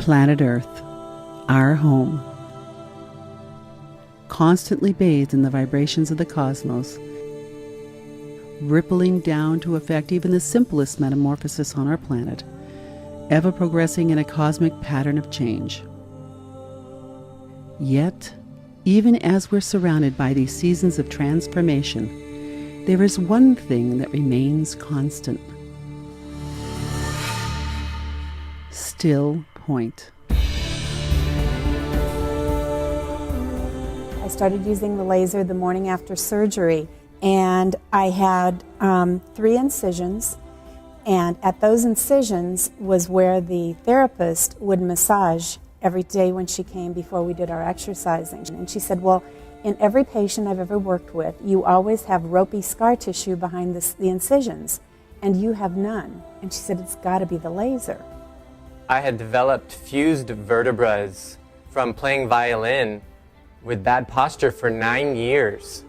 Planet Earth, our home, constantly bathed in the vibrations of the cosmos, rippling down to affect even the simplest metamorphosis on our planet, ever progressing in a cosmic pattern of change. Yet, even as we're surrounded by these seasons of transformation, there is one thing that remains constant. Still point. I started using the laser the morning after surgery, and I had 3 incisions, and at those incisions was where the therapist would massage every day when she came before we did our exercising. And she said, well, in every patient I've ever worked with, you always have ropey scar tissue behind the incisions, and you have none. And she said, it's got to be the laser. I had developed fused vertebrae from playing violin with bad posture for 9 years.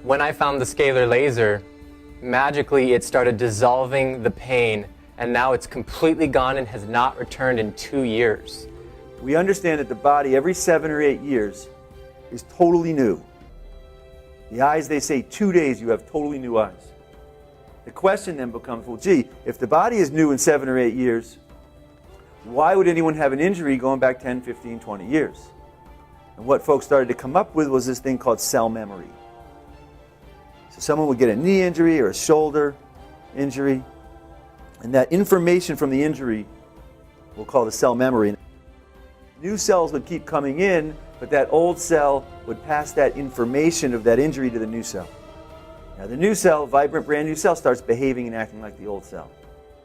When I found the scalar laser, magically it started dissolving the pain, and now it's completely gone and has not returned in 2 years. We understand that the body every 7 or 8 years is totally new. The eyes, they say 2 days you have totally new eyes. The question then becomes, well, gee, if the body is new in 7 or 8 years, why would anyone have an injury going back 10, 15, 20 years? And what folks started to come up with was this thing called cell memory. So someone would get a knee injury or a shoulder injury, and that information from the injury we'll call the cell memory. New cells would keep coming in, but that old cell would pass that information of that injury to the new cell. Now the new cell, vibrant brand new cell, starts behaving and acting like the old cell.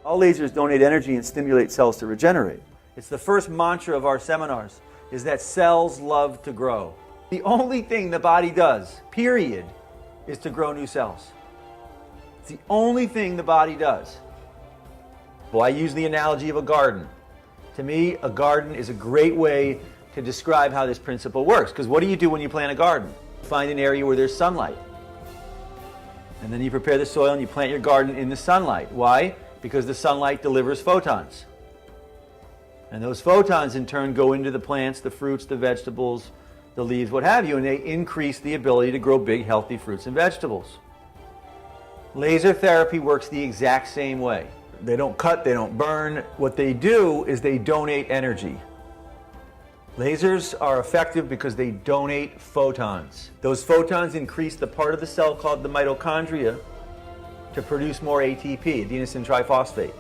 All lasers donate energy and stimulate cells to regenerate. It's the first mantra of our seminars, is that cells love to grow. The only thing the body does, period, is to grow new cells. It's the only thing the body does. Well, I use the analogy of a garden. To me, a garden is a great way to describe how this principle works. Because what do you do when you plant a garden? Find an area where there's sunlight. And then you prepare the soil and you plant your garden in the sunlight. Why? Because the sunlight delivers photons. And those photons in turn go into the plants, the fruits, the vegetables, the leaves, what have you, and they increase the ability to grow big, healthy fruits and vegetables. Laser therapy works the exact same way. They don't cut, they don't burn. What they do is they donate energy. Lasers are effective because they donate photons. Those photons increase the part of the cell called the mitochondria to produce more ATP, adenosine triphosphate.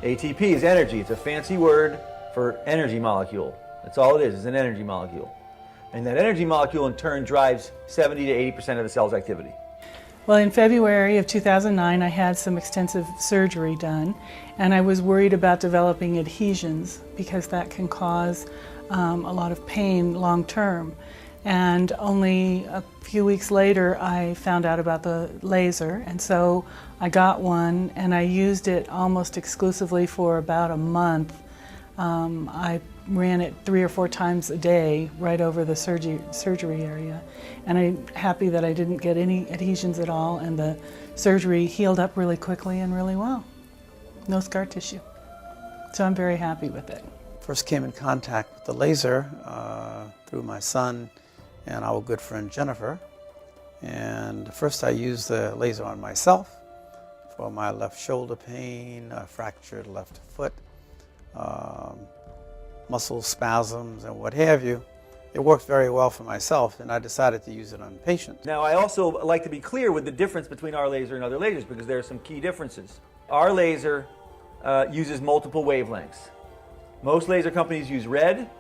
ATP is energy. It's a fancy word for energy molecule. That's all it is, it's an energy molecule. And that energy molecule in turn drives 70 to 80% of the cell's activity. Well, in February of 2009, I had some extensive surgery done, and I was worried about developing adhesions because that can cause a lot of pain long term. And only a few weeks later, I found out about the laser, and so I got one, and I used it almost exclusively for about a month. I ran it 3 or 4 times a day right over the surgery area, and I'm happy that I didn't get any adhesions at all, and the surgery healed up really quickly and really well. No scar tissue. So I'm very happy with it. First came in contact with the laser through my son and our good friend Jennifer. And first I used the laser on myself for my left shoulder pain, fractured left foot, muscle spasms and what have you. It worked very well for myself, and I decided to use it on patients. Now I also like to be clear with the difference between our laser and other lasers, because there are some key differences. Our laser uses multiple wavelengths. Most laser companies use red,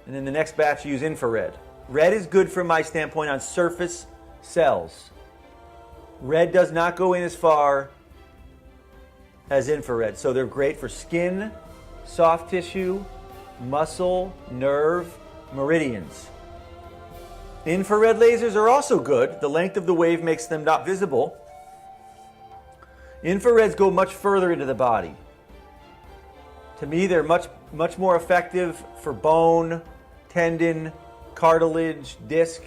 and then the next batch use infrared. Red is good from my standpoint on surface cells. Red does not go in as far as infrared, so they're great for skin, soft tissue, muscle, nerve, meridians. Infrared lasers are also good. The length of the wave makes them not visible. Infrareds go much further into the body. To me, they're much more effective for bone, tendon, cartilage, disc,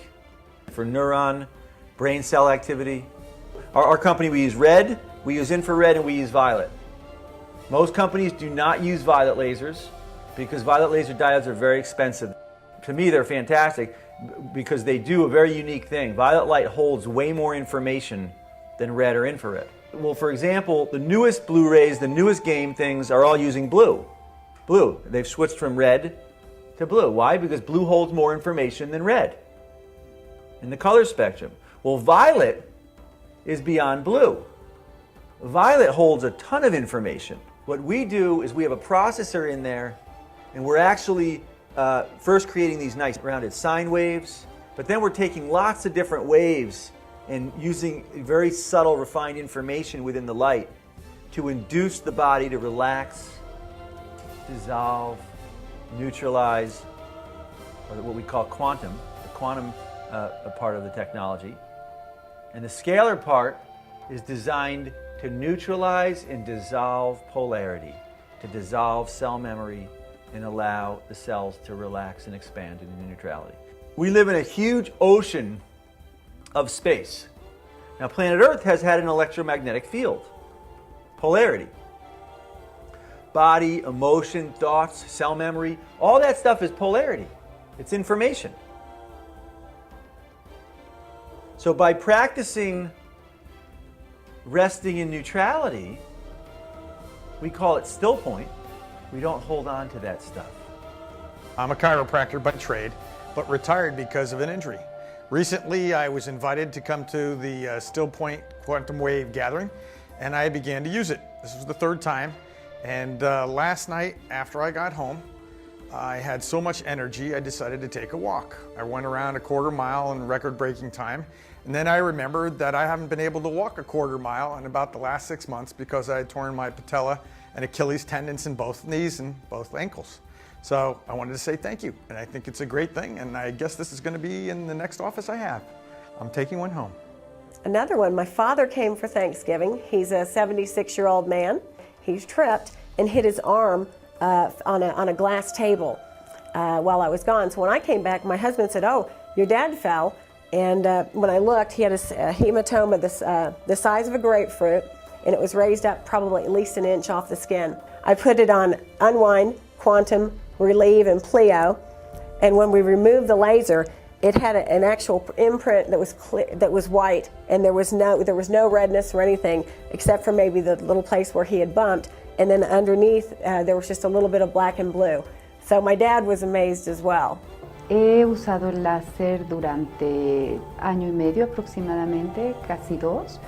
for neuron, brain cell activity. Our company, we use red, we use infrared, and we use violet. Most companies do not use violet lasers. because violet laser diodes are very expensive. To me, they're fantastic because they do a very unique thing. Violet light holds way more information than red or infrared. Well, for example, the newest Blu-rays, the newest game things are all using blue. Blue. They've switched from red to blue. Why? Because blue holds more information than red in the color spectrum. Well, violet is beyond blue. Violet holds a ton of information. What we do is we have a processor in there, and we're actually first creating these nice rounded sine waves, but then we're taking lots of different waves and using very subtle, refined information within the light to induce the body to relax, dissolve, neutralize, or what we call quantum, the quantum part of the technology. And the scalar part is designed to neutralize and dissolve polarity, to dissolve cell memory and allow the cells to relax and expand into neutrality. We live in a huge ocean of space. Now, planet Earth has had an electromagnetic field, polarity. Body, emotion, thoughts, cell memory, all that stuff is polarity. It's information. So by practicing resting in neutrality, we call it still point. We don't hold on to that stuff. I'm a chiropractor by trade, but retired because of an injury. Recently, I was invited to come to the Still Point Quantumwave gathering, and I began to use it. This was the third time, and last night, after I got home, I had so much energy, I decided to take a walk. I went around a quarter mile in record-breaking time, and then I remembered that I haven't been able to walk a quarter mile in about the last 6 months because I had torn my patella and Achilles tendons in both knees and both ankles. So I wanted to say thank you, and I think it's a great thing, and I guess this is going to be in the next office I have. I'm taking one home. Another one, my father came for Thanksgiving. He's a 76-year-old man. He's tripped and hit his arm on a glass table while I was gone. So when I came back, my husband said, "Oh, your dad fell." And when I looked, he had a hematoma the size of a grapefruit, and it was raised up probably at least an inch off the skin. I put it on Unwind, Quantum, Relieve, and Pleo, and when we removed the laser, it had an actual imprint that was clear, that was white, and there was no redness or anything except for maybe the little place where he had bumped, and then underneath there was just a little bit of black and blue. So my dad was amazed as well. He usado el láser durante año y medio aproximadamente, casi 2,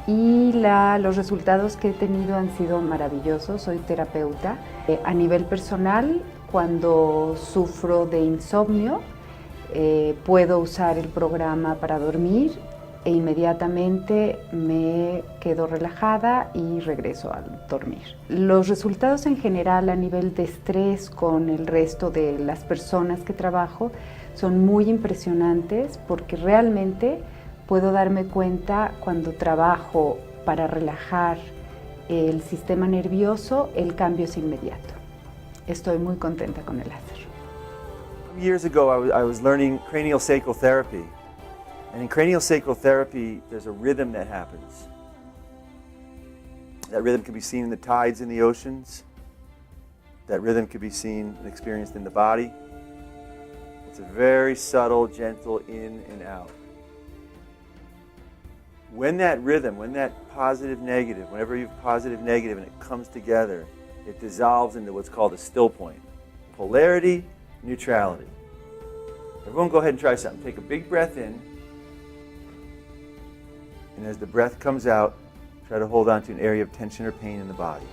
y los resultados que he tenido han sido maravillosos. Soy terapeuta. A nivel personal, cuando sufro de insomnio, puedo usar el programa para dormir e inmediatamente me quedo relajada y regreso a dormir. Los resultados en general a nivel de estrés con el resto de las personas que trabajo son muy impresionantes porque realmente puedo darme cuenta cuando trabajo para relajar el sistema nervioso, el cambio es inmediato. Estoy muy contenta con el láser. Years ago, I was learning craniosacral therapy. And in craniosacral therapy, there's a rhythm that happens. That rhythm can be seen in the tides in the oceans. That rhythm can be seen and experienced in the body. It's a very subtle, gentle in and out. When that rhythm, when that positive, negative, whenever you have positive, negative, and it comes together, it dissolves into what's called a still point. Polarity, neutrality. Everyone go ahead and try something. Take a big breath in. And as the breath comes out, try to hold on to an area of tension or pain in the body.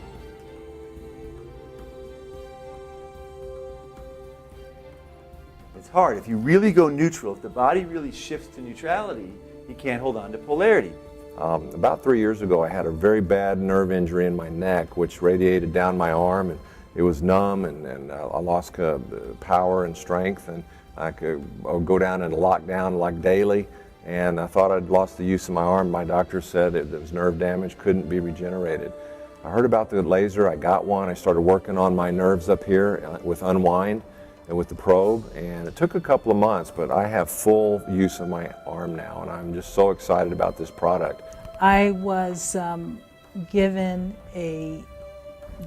It's hard. If you really go neutral, if the body really shifts to neutrality, you can't hold on to polarity. About 3 years ago, I had a very bad nerve injury in my neck, which radiated down my arm, and it was numb, and I lost power and strength, and I would go down into lockdown like daily, and I thought I'd lost the use of my arm. My doctor said it was nerve damage, couldn't be regenerated. I heard about the laser, I got one, I started working on my nerves up here with Unwind and with the probe, and it took a couple of months, but I have full use of my arm now, and I'm just so excited about this product. I was given a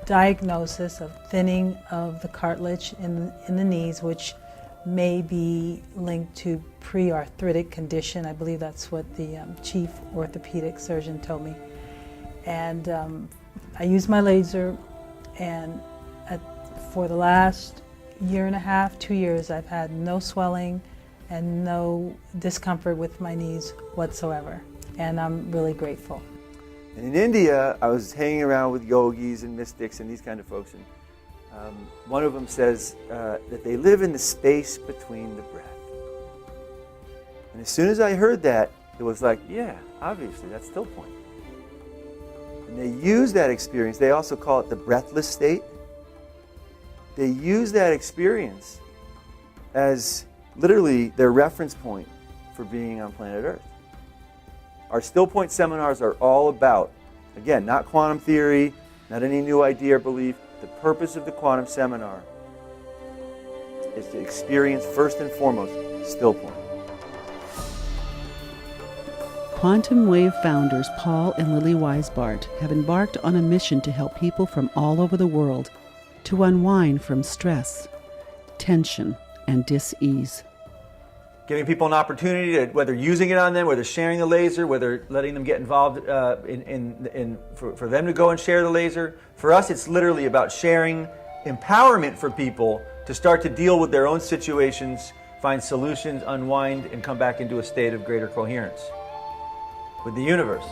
diagnosis of thinning of the cartilage in the knees, which may be linked to pre-arthritic condition. I believe that's what the chief orthopedic surgeon told me. And I use my laser, and for the last year and a half, 2 years, I've had no swelling and no discomfort with my knees whatsoever. And I'm really grateful. And in India, I was hanging around with yogis and mystics and these kind of folks, and one of them says that they live in the space between the breath. And as soon as I heard that, it was like, yeah, obviously, that's still point. And they use that experience. They also call it the breathless state. They use that experience as literally their reference point for being on planet Earth. Our Still Point seminars are all about, again, not quantum theory, not any new idea or belief. The purpose of the quantum seminar is to experience, first and foremost, Still Point. Quantumwave founders Paul and Lily Weisbart have embarked on a mission to help people from all over the world to unwind from stress, tension, and dis-ease. Giving people an opportunity to, whether using it on them, whether sharing the laser, whether letting them get involved for them to go and share the laser. For us, it's literally about sharing empowerment for people to start to deal with their own situations, find solutions, unwind, and come back into a state of greater coherence with the universe.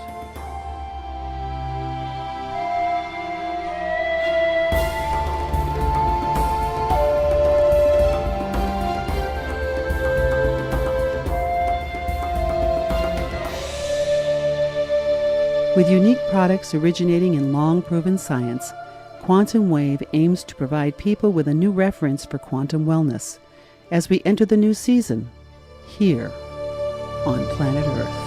With unique products originating in long-proven science, Quantumwave aims to provide people with a new reference for quantum wellness as we enter the new season here on planet Earth.